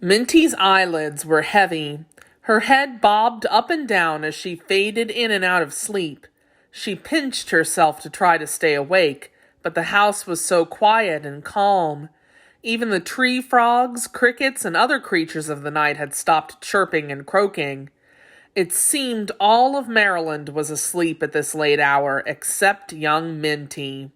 Minty's eyelids were heavy. Her head bobbed up and down as she faded in and out of sleep. She pinched herself to try to stay awake, but the house was so quiet and calm. Even the tree frogs, crickets, and other creatures of the night had stopped chirping and croaking. It seemed all of Maryland was asleep at this late hour, except young Minty.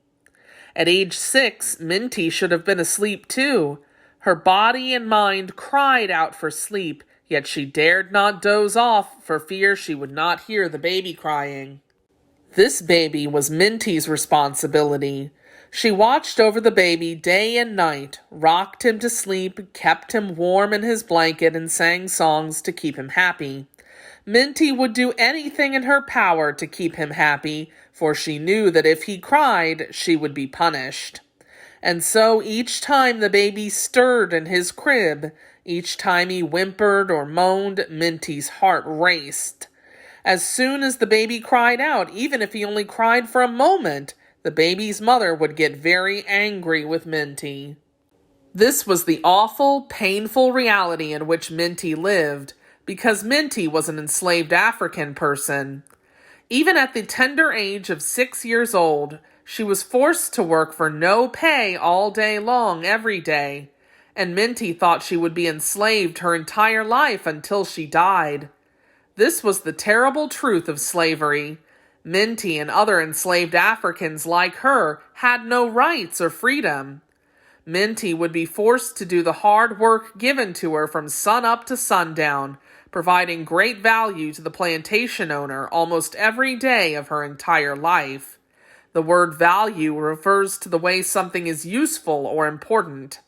At age 6, Minty should have been asleep too. Her body and mind cried out for sleep, yet she dared not doze off for fear she would not hear the baby crying. This baby was Minty's responsibility. She watched over the baby day and night, rocked him to sleep, kept him warm in his blanket, and sang songs to keep him happy. Minty would do anything in her power to keep him happy, for she knew that if he cried, she would be punished. And so each time the baby stirred in his crib, each time he whimpered or moaned, Minty's heart raced. As soon as the baby cried out, even if he only cried for a moment, the baby's mother would get very angry with Minty. This was the awful, painful reality in which Minty lived, because Minty was an enslaved African person. Even at the tender age of 6 years old, she was forced to work for no pay all day long every day, and Minty thought she would be enslaved her entire life until she died. This was the terrible truth of slavery. Minty and other enslaved Africans like her had no rights or freedom. Minty would be forced to do the hard work given to her from sun-up to sundown, providing great value to the plantation owner almost every day of her entire life. The word value refers to the way something is useful or important.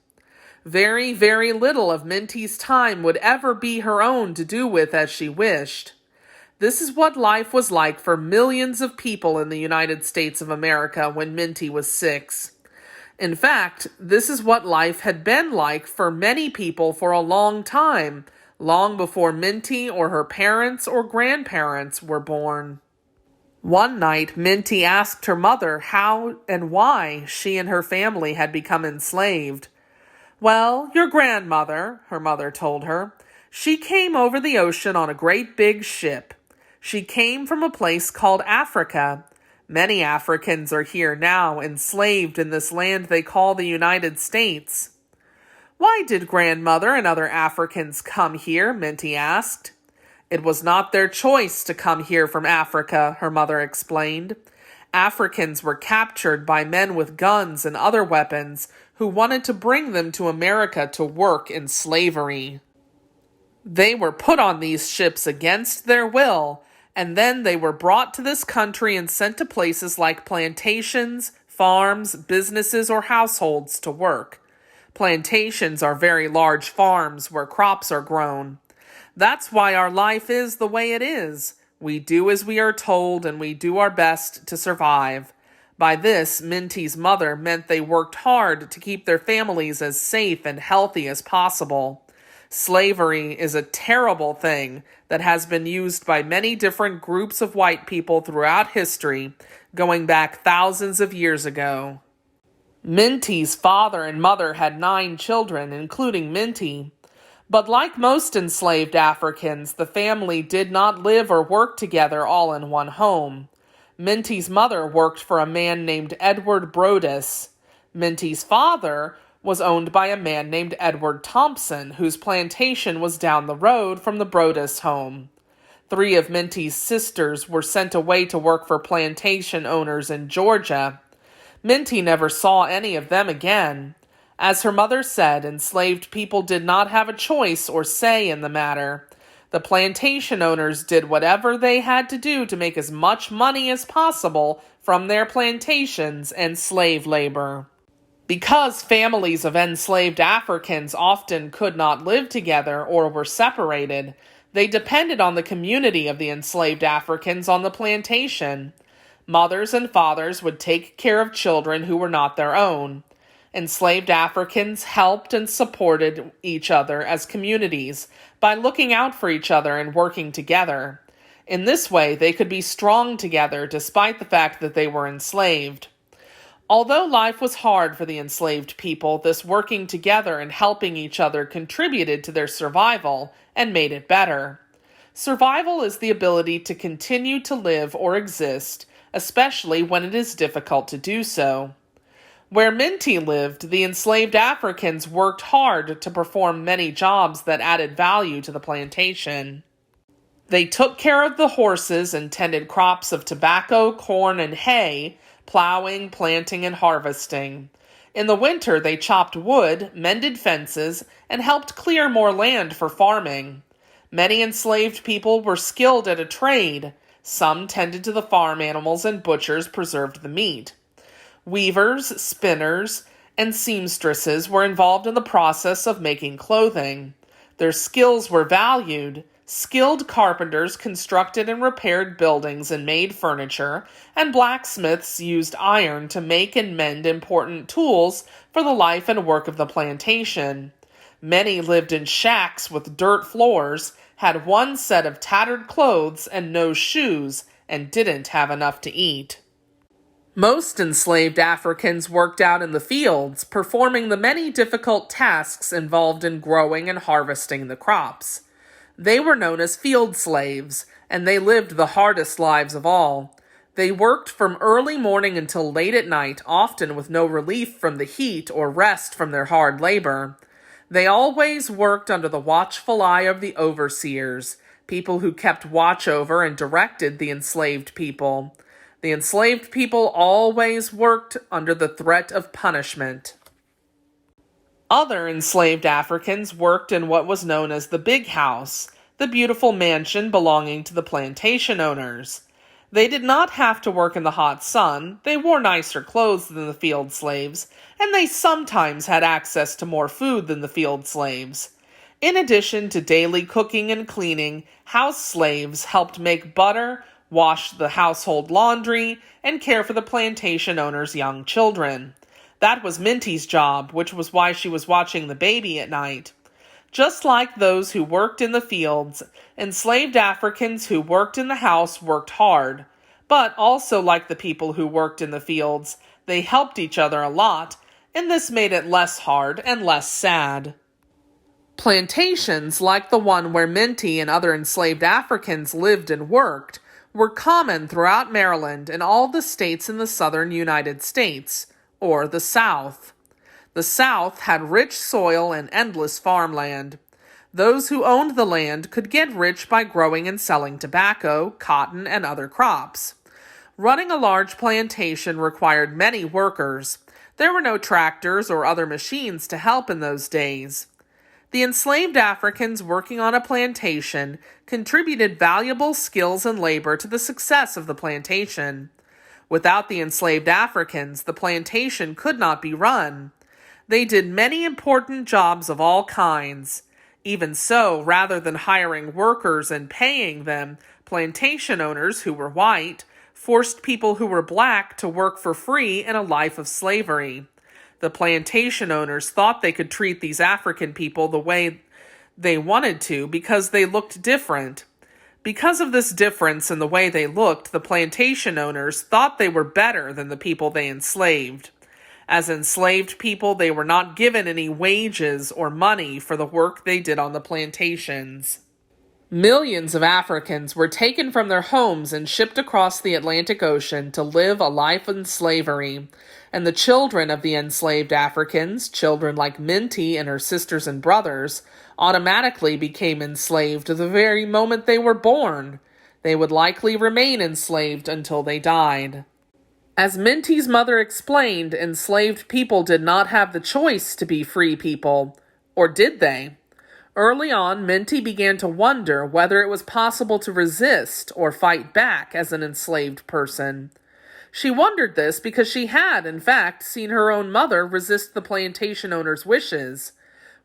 Very, very little of Minty's time would ever be her own to do with as she wished. This is what life was like for millions of people in the United States of America when Minty was 6. In fact, this is what life had been like for many people for a long time, long before Minty or her parents or grandparents were born. One night, Minty asked her mother how and why she and her family had become enslaved. "Well, your grandmother," her mother told her. "She came over the ocean on a great big ship. She came from a place called Africa. Many Africans are here now, enslaved in this land they call the United States." "Why did grandmother and other Africans come here?" Minty asked. "It was not their choice to come here from Africa," her mother explained. "Africans were captured by men with guns and other weapons who wanted to bring them to America to work in slavery. They were put on these ships against their will, and then they were brought to this country and sent to places like plantations, farms, businesses, or households to work. Plantations are very large farms where crops are grown. That's why our life is the way it is. We do as we are told, and we do our best to survive." By this, Minty's mother meant they worked hard to keep their families as safe and healthy as possible. Slavery is a terrible thing that has been used by many different groups of white people throughout history, going back thousands of years ago. Minty's father and mother had 9 children, including Minty. But like most enslaved Africans, the family did not live or work together all in one home. Minty's mother worked for a man named Edward Brodess. Minty's father was owned by a man named Edward Thompson, whose plantation was down the road from the Brodess home. 3 of Minty's sisters were sent away to work for plantation owners in Georgia. Minty never saw any of them again. As her mother said, enslaved people did not have a choice or say in the matter. The plantation owners did whatever they had to do to make as much money as possible from their plantations and slave labor. Because families of enslaved Africans often could not live together or were separated, they depended on the community of the enslaved Africans on the plantation. Mothers and fathers would take care of children who were not their own. Enslaved Africans helped and supported each other as communities by looking out for each other and working together. In this way, they could be strong together despite the fact that they were enslaved. Although life was hard for the enslaved people, this working together and helping each other contributed to their survival and made it better. Survival is the ability to continue to live or exist, especially when it is difficult to do so. Where Minty lived, the enslaved Africans worked hard to perform many jobs that added value to the plantation. They took care of the horses and tended crops of tobacco, corn, and hay, plowing, planting, and harvesting. In the winter, they chopped wood, mended fences, and helped clear more land for farming. Many enslaved people were skilled at a trade. Some tended to the farm animals and butchers preserved the meat. Weavers, spinners, and seamstresses were involved in the process of making clothing. Their skills were valued. Skilled carpenters constructed and repaired buildings and made furniture, and blacksmiths used iron to make and mend important tools for the life and work of the plantation. Many lived in shacks with dirt floors, had one set of tattered clothes and no shoes, and didn't have enough to eat. Most enslaved Africans worked out in the fields, performing the many difficult tasks involved in growing and harvesting the crops. They were known as field slaves, and they lived the hardest lives of all. They worked from early morning until late at night, often with no relief from the heat or rest from their hard labor. They always worked under the watchful eye of the overseers, people who kept watch over and directed the enslaved people. The enslaved people always worked under the threat of punishment. Other enslaved Africans worked in what was known as the Big House, the beautiful mansion belonging to the plantation owners. They did not have to work in the hot sun, they wore nicer clothes than the field slaves, and they sometimes had access to more food than the field slaves. In addition to daily cooking and cleaning, house slaves helped make butter, wash the household laundry, and care for the plantation owners' young children. That was Minty's job, which was why she was watching the baby at night. Just like those who worked in the fields, enslaved Africans who worked in the house worked hard. But also like the people who worked in the fields, they helped each other a lot, and this made it less hard and less sad. Plantations, like the one where Minty and other enslaved Africans lived and worked, were common throughout Maryland and all the states in the southern United States, or the South. The South had rich soil and endless farmland. Those who owned the land could get rich by growing and selling tobacco, cotton, and other crops. Running a large plantation required many workers. There were no tractors or other machines to help in those days. The enslaved Africans working on a plantation contributed valuable skills and labor to the success of the plantation. Without the enslaved Africans, the plantation could not be run. They did many important jobs of all kinds. Even so, rather than hiring workers and paying them, plantation owners who were white forced people who were black to work for free in a life of slavery. The plantation owners thought they could treat these African people the way they wanted to because they looked different. Because of this difference in the way they looked, the plantation owners thought they were better than the people they enslaved. As enslaved people, they were not given any wages or money for the work they did on the plantations. Millions of Africans were taken from their homes and shipped across the Atlantic Ocean to live a life in slavery, and the children of the enslaved Africans, children like Minty and her sisters and brothers, automatically became enslaved the very moment they were born. They would likely remain enslaved until they died. As Minty's mother explained, enslaved people did not have the choice to be free people. Or did they? Early on, Minty began to wonder whether it was possible to resist or fight back as an enslaved person. She wondered this because she had, in fact, seen her own mother resist the plantation owner's wishes.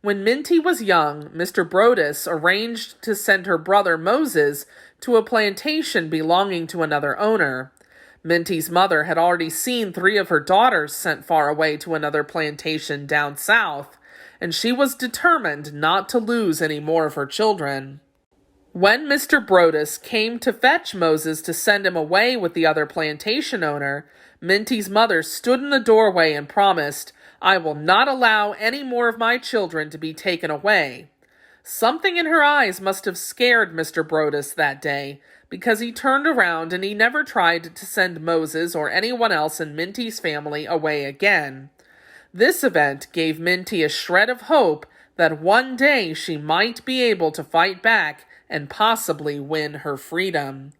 When Minty was young, Mr. Brodess arranged to send her brother Moses to a plantation belonging to another owner. Minty's mother had already seen 3 of her daughters sent far away to another plantation down south, and she was determined not to lose any more of her children. When Mr. Brodus came to fetch Moses to send him away with the other plantation owner, Minty's mother stood in the doorway and promised, "I will not allow any more of my children to be taken away." Something in her eyes must have scared Mr. Brodus that day, because he turned around and he never tried to send Moses or anyone else in Minty's family away again. This event gave Minty a shred of hope that one day she might be able to fight back and possibly win her freedom.